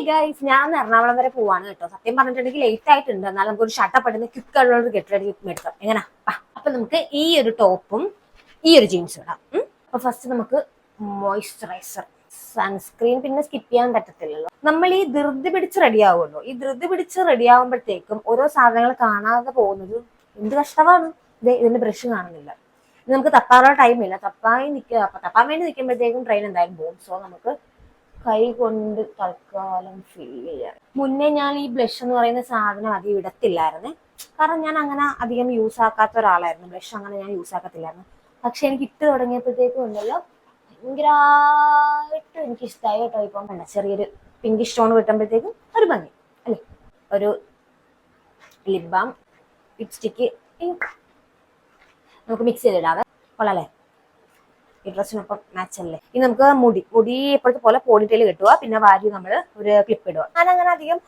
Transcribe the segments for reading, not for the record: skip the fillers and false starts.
Guys, ഞാൻ എറണാകുളം വരെ പോവാണ് കേട്ടോ. സത്യം പറഞ്ഞിട്ടുണ്ടെങ്കിൽ ലേറ്റ് ആയിട്ടുണ്ട്. എന്നാൽ നമുക്ക് ഒരു ഷർട്ടപ്പ് ഇടുന്ന ക്വിക്ക് ഉള്ള ഗെറ്റ് റെഡി എടുക്കാം. എങ്ങനെ? അപ്പൊ നമുക്ക് ഈ ഒരു ടോപ്പും ഈ ഒരു ജീൻസും ഇടാം. അപ്പൊ ഫസ്റ്റ് നമുക്ക് മോയ്സ്ചറൈസർ, സൺസ്ക്രീൻ പിന്നെ സ്കിപ്പ് ചെയ്യാൻ പറ്റത്തില്ലല്ലോ. നമ്മൾ ഈ ധൃതി പിടിച്ച് റെഡി ആവുമല്ലോ. ഈ ധൃതി പിടിച്ച് റെഡി ആവുമ്പോഴത്തേക്കും ഓരോ സാധനങ്ങൾ കാണാതെ പോകുന്നത് എന്ത് കഷ്ടമാണ്. ഇതിന്റെ ബ്രഷ് കാണുന്നില്ല. നമുക്ക് തപ്പാനുള്ള ടൈമില്ല. തപ്പാൻ വേണ്ടി നിൽക്കുമ്പോഴത്തേക്കും ട്രെയിൻ എന്തായാലും പോകും. സോ നമുക്ക് കൈ കൊണ്ട് തൽക്കാലം ഫില്ല് ചെയ്യാം. മുന്നേ ഞാൻ ഈ ബ്ലഷ് എന്ന് പറയുന്ന സാധനം അധികം ഇടത്തില്ലായിരുന്നു. കാരണം ഞാൻ അങ്ങനെ അധികം യൂസ് ആക്കാത്ത ഒരാളായിരുന്നു. ബ്ലഷ് അങ്ങനെ ഞാൻ യൂസ് ആക്കത്തില്ലായിരുന്നു. പക്ഷെ എനിക്ക് ഇട്ട് തുടങ്ങിയപ്പോഴത്തേക്കും ഉണ്ടല്ലോ ഭയങ്കരമായിട്ട് എനിക്ക് ഇഷ്ടമായി കേട്ടോ. ഇപ്പം വേണ്ട ചെറിയൊരു പിങ്ക് സ്റ്റോൺ കിട്ടുമ്പോഴത്തേക്കും ഒരു ഭംഗി അല്ലേ. ഒരു ലിപ് ബാം, ലിപ്സ്റ്റിക്ക് നമുക്ക് മിക്സ് ചെയ്തിടാവേ. കൊള്ളാല്ലേ? ഈ ഡ്രസ്സിനൊപ്പം മാച്ച് അല്ലേ. ഇനി നമുക്ക് മുടി എപ്പോഴത്തെ പോലെ പോണിറ്റെയിൽ കിട്ടുക. പിന്നെ വാരി നമ്മൾ ഒരു ക്ലിപ്പ് ഇടുക. ഞാൻ അങ്ങനെ അധികം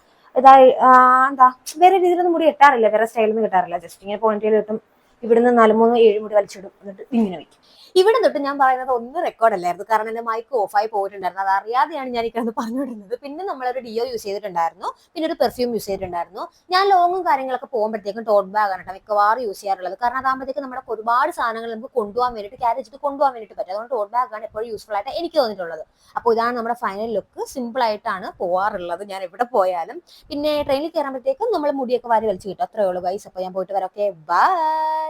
വേറെ രീതിയിലൊന്നും മുടി കെട്ടാറില്ല. വേറെ സ്റ്റൈലൊന്നും കിട്ടാറില്ല. ജസ്റ്റ് ഇങ്ങനെ പോണിറ്റെയിൽ കിട്ടും. ഇവിടുന്ന് 4-3-7 മുടി വലിച്ചിടും. എന്നിട്ട് ഇങ്ങനെ വെക്കും. ഇവിടെ തൊട്ട് ഞാൻ പറയുന്നത് ഒന്നും റെക്കോർഡ് അല്ലായിരുന്നു. കാരണം എന്റെ മൈക്ക് ഓഫായി പോയിട്ടുണ്ടായിരുന്നു. അത് അറിയാതെയാണ് ഞാൻ ഇങ്ങനെ പറഞ്ഞുകൊണ്ടിരുന്നത്. പിന്നെ നമ്മളൊരു ഡിയോ യൂസ് ചെയ്തിട്ടുണ്ടായിരുന്നു. പിന്നെ ഒരു പെർഫ്യൂം യൂസ് ചെയ്തിട്ടുണ്ടായിരുന്നു. ഞാൻ ലോങ്ങും കാര്യങ്ങളൊക്കെ പോകുമ്പോഴത്തേക്കും ടോട്ട് ബാഗ് ആണ് മിക്കവാറും യൂസ് ചെയ്യാറുള്ളത്. കാരണം അതാകുമ്പോഴത്തേക്കും നമ്മുടെ ഒരുപാട് സാധനങ്ങൾ നമുക്ക് കൊണ്ടുപോകാൻ വേണ്ടിയിട്ട് ക്യാരി ചെയ്ത് കൊണ്ടുപോകാൻ വേണ്ടിയിട്ട് പറ്റും. അതുകൊണ്ട് ടോട്ട് ബാഗ് ആണ് എപ്പോഴും യൂസ്ഫുൾ ആയിട്ട് എനിക്ക് തോന്നിയിട്ടുള്ളത്. അപ്പോൾ ഇതാണ് നമ്മുടെ ഫൈനൽ ലുക്ക്. സിമ്പിൾ ആയിട്ടാണ് പോവാറുള്ളത് ഞാൻ എവിടെ പോയാലും. പിന്നെ ട്രെയിനിൽ കയറുമ്പോഴത്തേക്കും നമ്മൾ മുടിയൊക്കെ വാരി വലിച്ചു കിട്ടും. അത്രേ ഉള്ളൂ ഗൈസ്. അപ്പോൾ ഞാൻ പോയിട്ട് വരാം. Okay, by.